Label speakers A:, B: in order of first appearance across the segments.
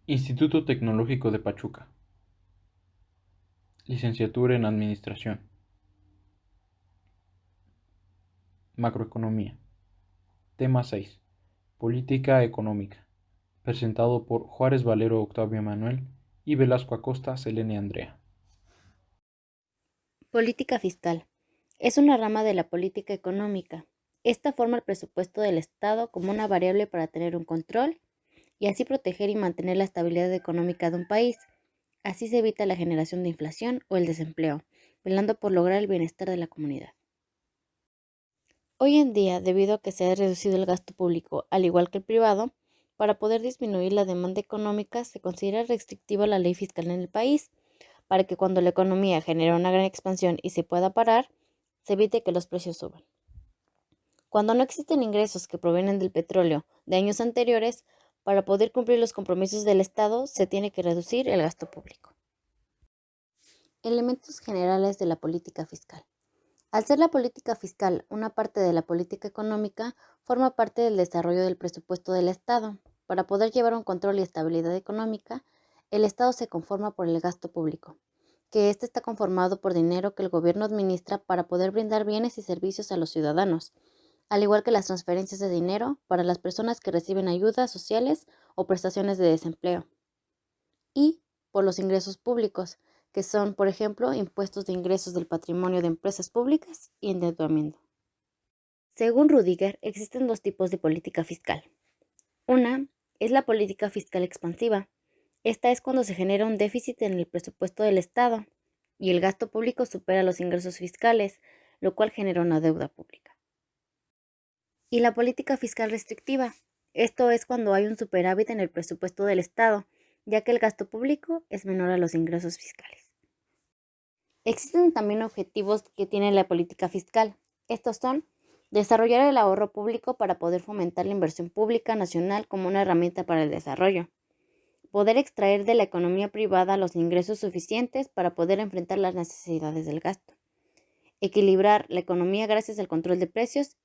A: Instituto Tecnológico de Pachuca. Licenciatura en Administración. Macroeconomía. Tema 6. Política económica. Presentado por Juárez Valero Octavio Manuel y Velasco Acosta Selene Andrea.
B: Política fiscal. Es una rama de la política económica. Esta forma el presupuesto del Estado como una variable para tener un control y así proteger y mantener la estabilidad económica de un país. Así se evita la generación de inflación o el desempleo, velando por lograr el bienestar de la comunidad. Hoy en día, debido a que se ha reducido el gasto público, al igual que el privado, para poder disminuir la demanda económica se considera restrictiva la ley fiscal en el país, para que cuando la economía genera una gran expansión y se pueda parar, se evite que los precios suban. Cuando no existen ingresos que provienen del petróleo de años anteriores, para poder cumplir los compromisos del Estado se tiene que reducir el gasto público. Elementos generales de la política fiscal. Al ser la política fiscal una parte de la política económica, forma parte del desarrollo del presupuesto del Estado. Para poder llevar un control y estabilidad económica, el Estado se conforma por el gasto público, que éste está conformado por dinero que el gobierno administra para poder brindar bienes y servicios a los ciudadanos, al igual que las transferencias de dinero para las personas que reciben ayudas sociales o prestaciones de desempleo, y por los ingresos públicos, que son, por ejemplo, impuestos de ingresos del patrimonio de empresas públicas y endeudamiento. Según Rudiger, existen dos tipos de política fiscal. Una es la política fiscal expansiva. Esta es cuando se genera un déficit en el presupuesto del Estado y el gasto público supera los ingresos fiscales, lo cual genera una deuda pública. Y la política fiscal restrictiva. Esto es cuando hay un superávit en el presupuesto del Estado, ya que el gasto público es menor a los ingresos fiscales. Existen también objetivos que tiene la política fiscal. Estos son desarrollar el ahorro público para poder fomentar la inversión pública nacional como una herramienta para el desarrollo, poder extraer de la economía privada los ingresos suficientes para poder enfrentar las necesidades del gasto, equilibrar la economía gracias al control de precios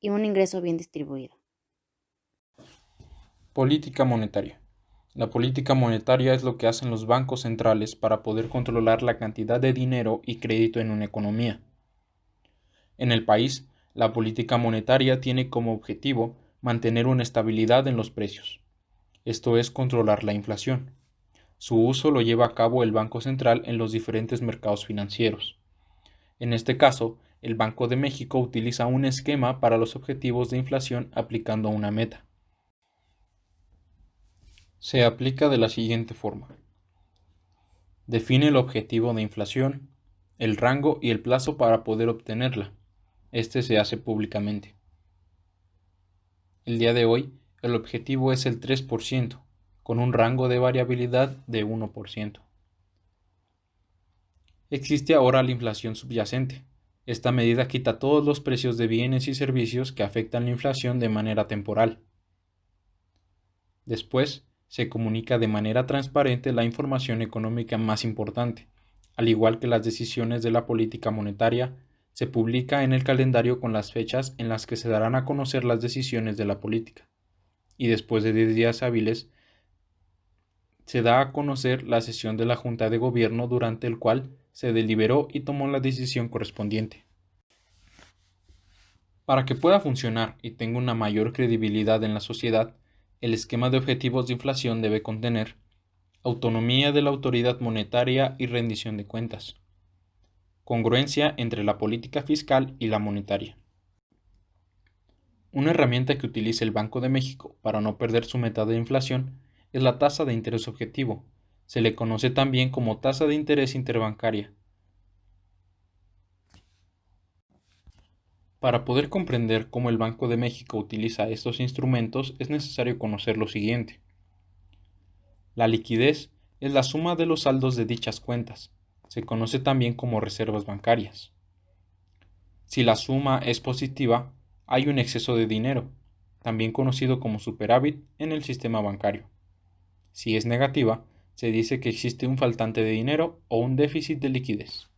B: y un ingreso bien distribuido.
A: Política monetaria. La política monetaria es lo que hacen los bancos centrales para poder controlar la cantidad de dinero y crédito en una economía. En el país, la política monetaria tiene como objetivo mantener una estabilidad en los precios. Esto es controlar la inflación. Su uso lo lleva a cabo el Banco Central en los diferentes mercados financieros. En este caso, el Banco de México utiliza un esquema para los objetivos de inflación aplicando una meta. Se aplica de la siguiente forma. Define el objetivo de inflación, el rango y el plazo para poder obtenerla. Este se hace públicamente. El día de hoy, el objetivo es el 3%, con un rango de variabilidad de 1%. Existe ahora la inflación subyacente. Esta medida quita todos los precios de bienes y servicios que afectan la inflación de manera temporal. Después, se comunica de manera transparente la información económica más importante, al igual que las decisiones de la política monetaria, se publica en el calendario con las fechas en las que se darán a conocer las decisiones de la política, y después de 10 días hábiles, se da a conocer la sesión de la Junta de Gobierno durante el cual se deliberó y tomó la decisión correspondiente. Para que pueda funcionar y tenga una mayor credibilidad en la sociedad, el esquema de objetivos de inflación debe contener autonomía de la autoridad monetaria y rendición de cuentas, congruencia entre la política fiscal y la monetaria. Una herramienta que utiliza el Banco de México para no perder su meta de inflación es la tasa de interés objetivo. Se le conoce también como tasa de interés interbancaria. Para poder comprender cómo el Banco de México utiliza estos instrumentos es necesario conocer lo siguiente. La liquidez es la suma de los saldos de dichas cuentas. Se conoce también como reservas bancarias. Si la suma es positiva, hay un exceso de dinero, también conocido como superávit en el sistema bancario. Si es negativa, se dice que existe un faltante de dinero o un déficit de liquidez.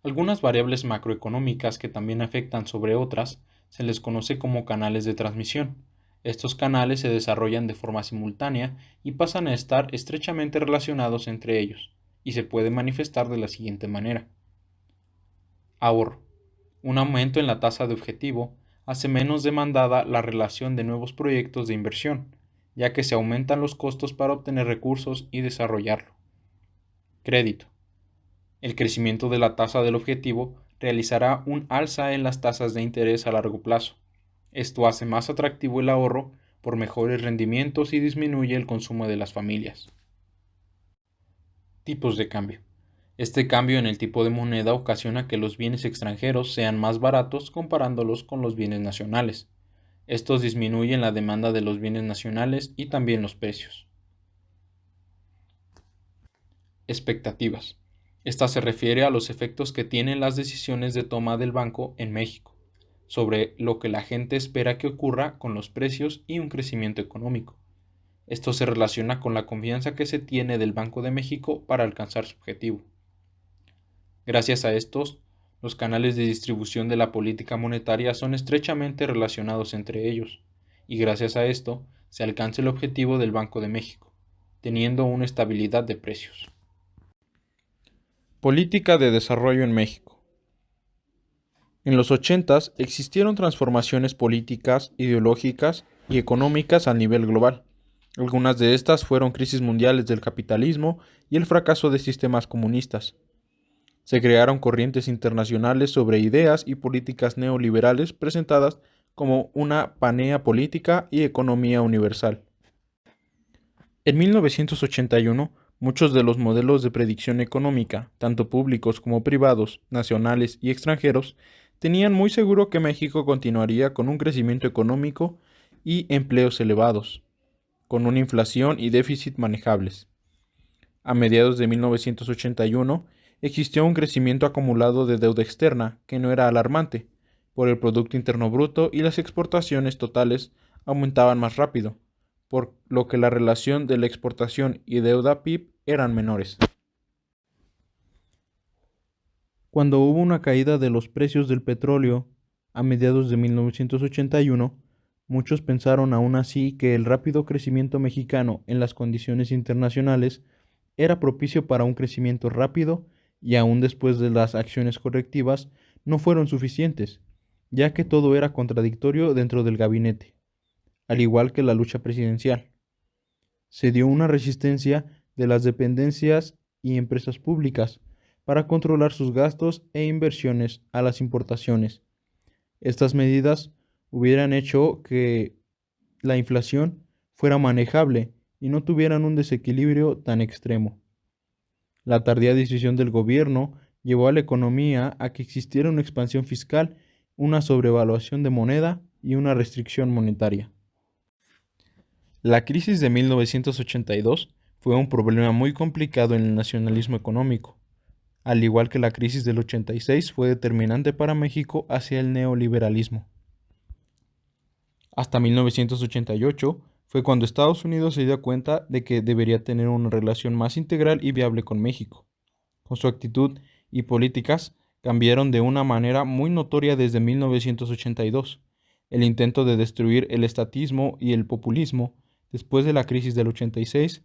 A: Algunas variables macroeconómicas que también afectan sobre otras se les conoce como canales de transmisión. Estos canales se desarrollan de forma simultánea y pasan a estar estrechamente relacionados entre ellos, y se puede manifestar de la siguiente manera. Ahorro. Un aumento en la tasa de objetivo hace menos demandada la relación de nuevos proyectos de inversión, ya que se aumentan los costos para obtener recursos y desarrollarlo. Crédito. El crecimiento de la tasa del objetivo realizará un alza en las tasas de interés a largo plazo. Esto hace más atractivo el ahorro por mejores rendimientos y disminuye el consumo de las familias. Tipos de cambio. Este cambio en el tipo de moneda ocasiona que los bienes extranjeros sean más baratos comparándolos con los bienes nacionales. Estos disminuyen la demanda de los bienes nacionales y también los precios. Expectativas. Esta se refiere a los efectos que tienen las decisiones de toma del banco en México, sobre lo que la gente espera que ocurra con los precios y un crecimiento económico. Esto se relaciona con la confianza que se tiene del Banco de México para alcanzar su objetivo. Gracias a estos, los canales de distribución de la política monetaria son estrechamente relacionados entre ellos, y gracias a esto se alcanza el objetivo del Banco de México, teniendo una estabilidad de precios. Política de desarrollo en México. En los 80s existieron transformaciones políticas, ideológicas y económicas a nivel global. Algunas de estas fueron crisis mundiales del capitalismo y el fracaso de sistemas comunistas. Se crearon corrientes internacionales sobre ideas y políticas neoliberales presentadas como una panea política y economía universal. En 1981, muchos de los modelos de predicción económica, tanto públicos como privados, nacionales y extranjeros, tenían muy seguro que México continuaría con un crecimiento económico y empleos elevados, con una inflación y déficit manejables. A mediados de 1981, existió un crecimiento acumulado de deuda externa que no era alarmante, por el Producto Interno Bruto y las exportaciones totales aumentaban más rápido, por lo que la relación de la exportación y deuda PIB eran menores. Cuando hubo una caída de los precios del petróleo a mediados de 1981, muchos pensaron aún así que el rápido crecimiento mexicano en las condiciones internacionales era propicio para un crecimiento rápido y aún después de las acciones correctivas no fueron suficientes, ya que todo era contradictorio dentro del gabinete, al igual que la lucha presidencial. Se dio una resistencia de las dependencias y empresas públicas para controlar sus gastos e inversiones a las importaciones. Estas medidas hubieran hecho que la inflación fuera manejable y no tuvieran un desequilibrio tan extremo. La tardía decisión del gobierno llevó a la economía a que existiera una expansión fiscal, una sobrevaluación de moneda y una restricción monetaria. La crisis de 1982 fue un problema muy complicado en el nacionalismo económico, al igual que la crisis del 86 fue determinante para México hacia el neoliberalismo. Hasta 1988 fue cuando Estados Unidos se dio cuenta de que debería tener una relación más integral y viable con México. Con su actitud y políticas cambiaron de una manera muy notoria desde 1982. El intento de destruir el estatismo y el populismo después de la crisis del 86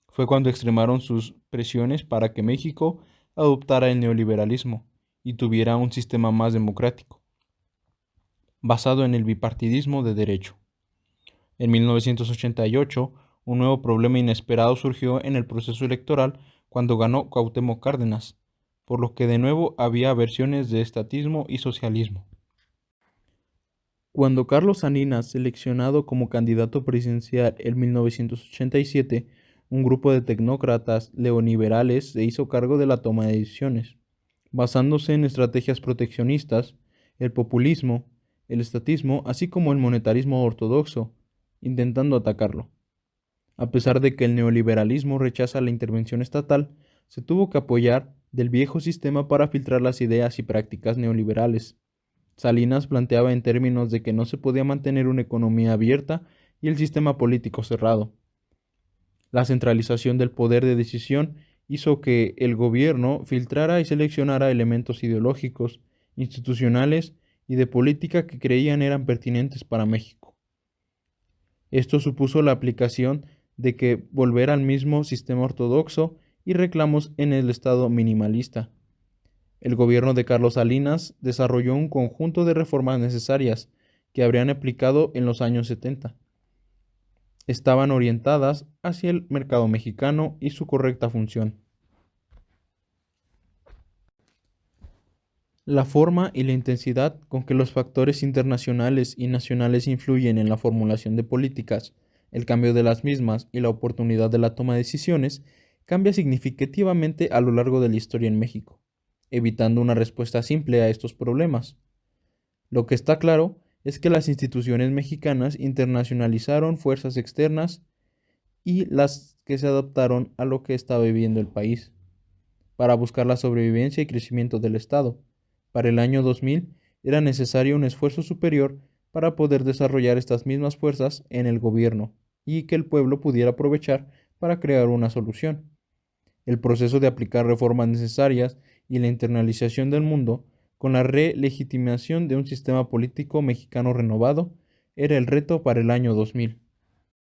A: fue cuando extremaron sus presiones para que México adoptara el neoliberalismo y tuviera un sistema más democrático, basado en el bipartidismo de derecho. En 1988, un nuevo problema inesperado surgió en el proceso electoral cuando ganó Cuauhtémoc Cárdenas, por lo que de nuevo había versiones de estatismo y socialismo. Cuando Carlos Salinas, seleccionado como candidato presidencial en 1987, un grupo de tecnócratas neoliberales se hizo cargo de la toma de decisiones, basándose en estrategias proteccionistas, el populismo, el estatismo, así como el monetarismo ortodoxo, intentando atacarlo. A pesar de que el neoliberalismo rechaza la intervención estatal, se tuvo que apoyar del viejo sistema para filtrar las ideas y prácticas neoliberales. Salinas planteaba en términos de que no se podía mantener una economía abierta y el sistema político cerrado. La centralización del poder de decisión hizo que el gobierno filtrara y seleccionara elementos ideológicos, institucionales y de política que creían eran pertinentes para México. Esto supuso la aplicación de que volver al mismo sistema ortodoxo y reclamos en el Estado minimalista. El gobierno de Carlos Salinas desarrolló un conjunto de reformas necesarias que habrían aplicado en los años 70. Estaban orientadas hacia el mercado mexicano y su correcta función. La forma y la intensidad con que los factores internacionales y nacionales influyen en la formulación de políticas, el cambio de las mismas y la oportunidad de la toma de decisiones cambia significativamente a lo largo de la historia en México, evitando una respuesta simple a estos problemas. Lo que está claro es que las instituciones mexicanas internacionalizaron fuerzas externas y las que se adaptaron a lo que estaba viviendo el país, para buscar la sobrevivencia y crecimiento del Estado. Para el año 2000 era necesario un esfuerzo superior para poder desarrollar estas mismas fuerzas en el gobierno y que el pueblo pudiera aprovechar para crear una solución. El proceso de aplicar reformas necesarias y la internalización del mundo con la relegitimación de un sistema político mexicano renovado era el reto para el año 2000.